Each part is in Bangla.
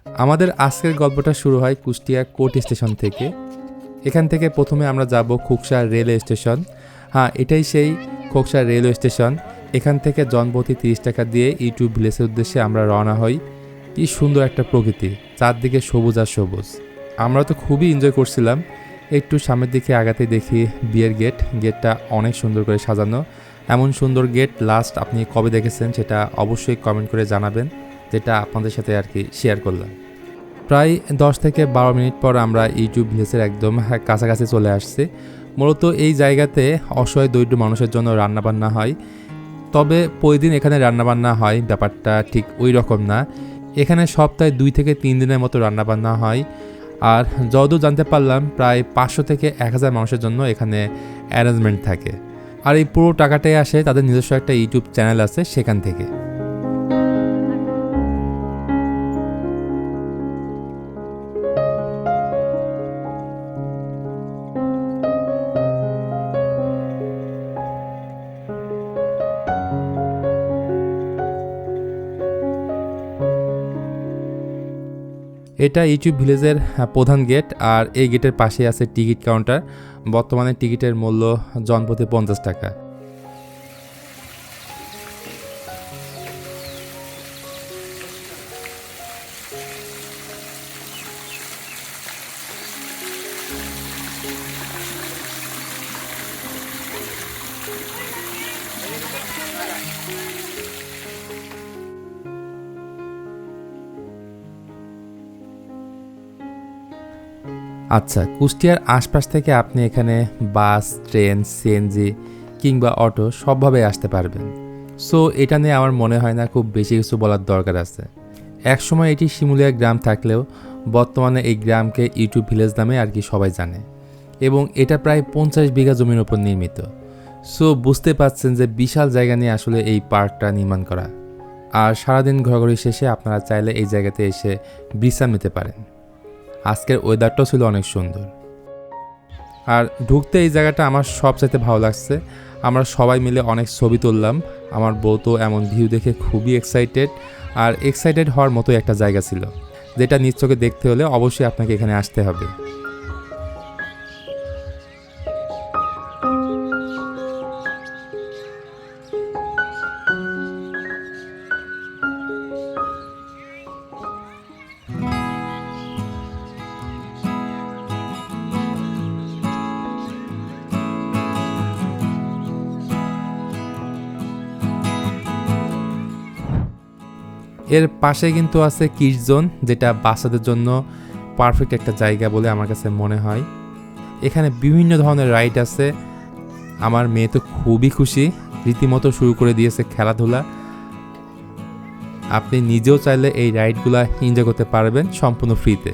আমাদের আজকের গল্পটা শুরু হয় কুষ্টিয়া কোর্ট স্টেশন থেকে। এখান থেকে প্রথমে আমরা যাব খোকসা রেলওয়ে স্টেশন। হ্যাঁ, এটাই সেই খোকসা রেলওয়ে স্টেশন। এখান থেকে জনপ্রতি 30 টাকা দিয়ে ইউটিউব ভিলেজের উদ্দেশ্যে আমরা রওনা হই। কি সুন্দর একটা প্রকৃতি, চারদিকে সবুজ আর সবুজ। আমরা তো খুবই এনজয় করছিলাম। একটু সামনের দিকে আগাতে দেখি বিয়ের গেট। গেটটা অনেক সুন্দর করে সাজানো। এমন সুন্দর গেট লাস্ট আপনি কবে দেখেছেন সেটা অবশ্যই কমেন্ট করে জানাবেন, যেটা আপনাদের সাথে আর কি শেয়ার করলাম। প্রায় 10 থেকে 12 মিনিট পর আমরা ইউটিউব ভিলেজের একদম কাছাকাছি চলে আসছি। মূলত এই জায়গাতে অসহায় দরিদ্র মানুষের জন্য রান্নাবান্না হয়। তবে প্রতিদিন এখানে রান্নাবান্না হয় ব্যাপারটা ঠিক ওই রকম না। এখানে সপ্তাহে 2 থেকে 3 দিনের মতো রান্নাবান্না হয়। আর যতদূর জানতে পারলাম প্রায় 500 থেকে 1000 মানুষের জন্য এখানে অ্যারেঞ্জমেন্ট থাকে। আর এই পুরো টাকাটাই আসে তাদের নিজস্ব একটা ইউটিউব চ্যানেল আছে সেখান থেকে। এটা ইউটিউব ভিলেজের প্রধান গেট। আর এই গেটের পাশে আছে টিকিট কাউন্টার। বর্তমানে টিকিটের মূল্য জনপ্রতি 50 টাকা। আচ্ছা, কুষ্টিয়ার আশপাশ থেকে আপনি এখানে বাস, ট্রেন, সিএনজি কিংবা অটো সবভাবে আসতে পারবেন। সো এটা নিয়ে আমার মনে হয় না খুব বেশি কিছু বলার দরকার আছে। একসময় এটি শিমুলিয়া গ্রাম থাকলেও বর্তমানে এই গ্রামকে ইউটিউব ভিলেজ নামে আর কি সবাই জানে। এবং এটা প্রায় 50 বিঘা জমির উপর নির্মিত। সো বুঝতে পারছেন যে বিশাল জায়গা নিয়ে আসলে এই পার্কটা নির্মাণ করা। আর সারাদিন ঘোরাঘুরি শেষে আপনারা চাইলে এই জায়গাতে এসে বিশ্রাম নিতে পারেন। আজকের ওয়েদারটাও ছিল অনেক সুন্দর। আর ঢুকতে এই জায়গাটা আমার সবচাইতে ভালো লাগছে। আমরা সবাই মিলে অনেক ছবি তুললাম। আমার বউ তো এমন ভিউ দেখে খুবই এক্সাইটেড। আর এক্সাইটেড হওয়ার মতো একটা জায়গা ছিল, যেটা নিজ চোখে দেখতে হলে অবশ্যই আপনাকে এখানে আসতে হবে। এর পাশে কিন্তু আছে কিডস জোন, যেটা বাচ্চাদের জন্য পারফেক্ট একটা জায়গা বলে আমার কাছে মনে হয়। এখানে বিভিন্ন ধরনের রাইড আছে। আমার মেয়ে তো খুবই খুশি, রীতিমতো শুরু করে দিয়েছে খেলাধুলা। আপনি নিজেও চাইলে এই রাইডগুলো এনজয় করতে পারবেন সম্পূর্ণ ফ্রিতে।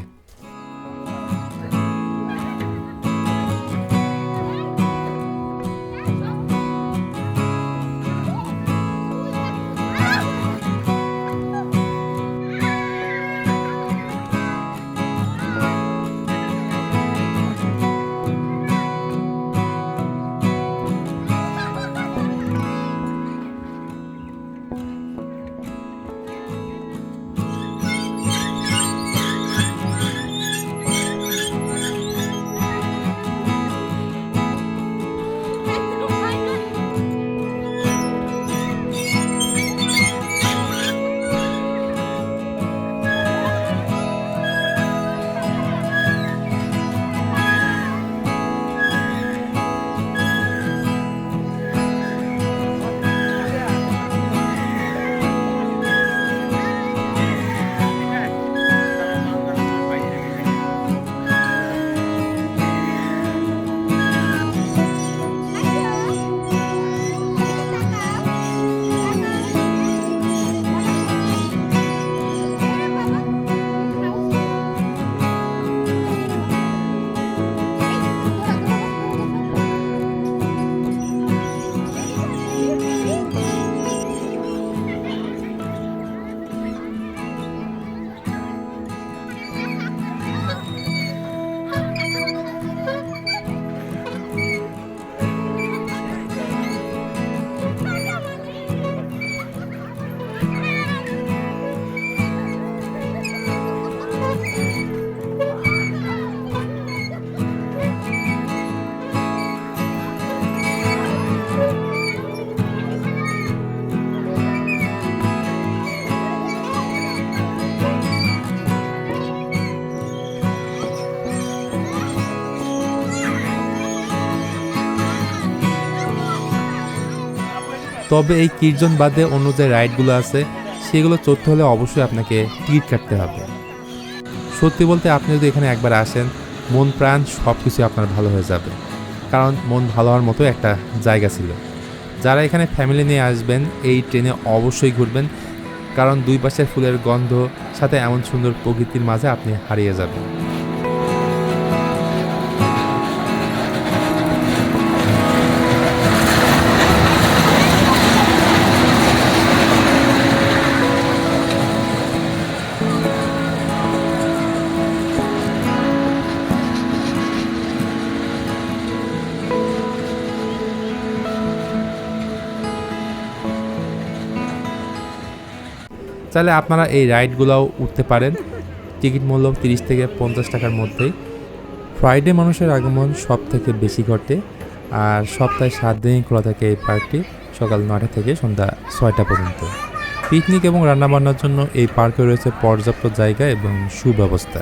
তবে এই কিডজন বাদে অন্য যে রাইডগুলো আছে সেগুলো চড়তে হলে অবশ্যই আপনাকে টিকিট কাটতে হবে। সত্যি বলতে আপনি যদি এখানে একবার আসেন, মন প্রাণ সব কিছু আপনার ভালো হয়ে যাবে, কারণ মন ভালো হওয়ার মতো একটা জায়গা ছিল। যারা এখানে ফ্যামিলি নিয়ে আসবেন এই ট্রেনে অবশ্যই ঘুরবেন, কারণ দুই পাশের ফুলের গন্ধ সাথে এমন সুন্দর প্রকৃতির মাঝে আপনি হারিয়ে যাবেন। চাইলে আপনারা এই রাইডগুলোও উঠতে পারেন। টিকিট মূল্য 30 থেকে 50 টাকার মধ্যেই। ফ্রাইডে মানুষের আগমন সব থেকে বেশি ঘটে, আর সপ্তাহে 7 দিনই খোলা থাকে এই পার্কটি, সকাল 9টা থেকে সন্ধ্যা 6টা পর্যন্ত। পিকনিক এবং রান্নাবান্নার জন্য এই পার্কে রয়েছে পর্যাপ্ত জায়গা এবং সুব্যবস্থা।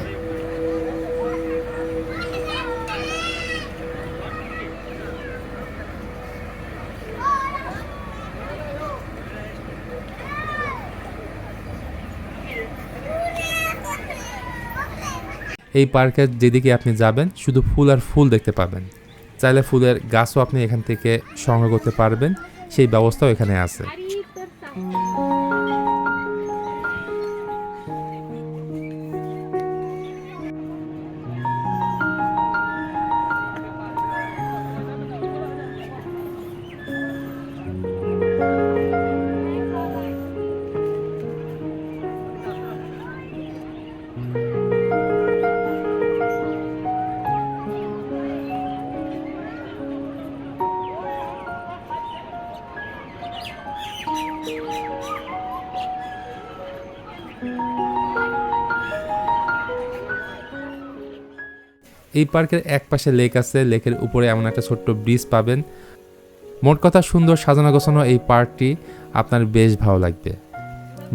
এই পার্কের যেদিকে আপনি যাবেন শুধু ফুল আর ফুল দেখতে পাবেন। চাইলে ফুলের গাছও আপনি এখান থেকে সংগ্রহ করতে পারবেন, সেই ব্যবস্থাও এখানে আছে। এই পার্কের এক পাশে লেক আছে, লেকের উপরে এমন একটা ছোট্ট ব্রিজ পাবেন। মোট কথা সুন্দর সাজানো গোছানো এই পার্কটি আপনার বেশ ভালো লাগবে।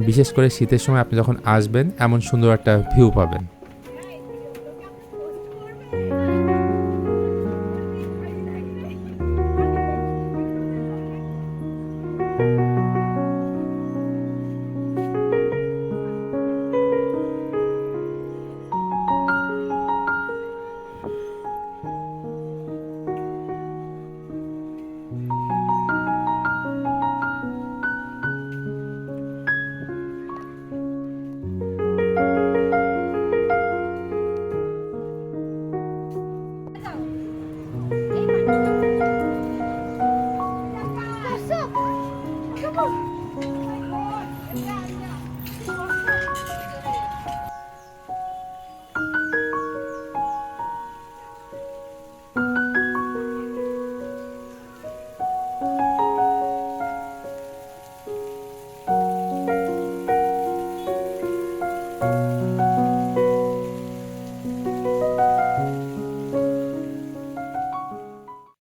বিশেষ করে শীতের সময় আপনি যখন আসবেন এমন সুন্দর একটা ভিউ পাবেন।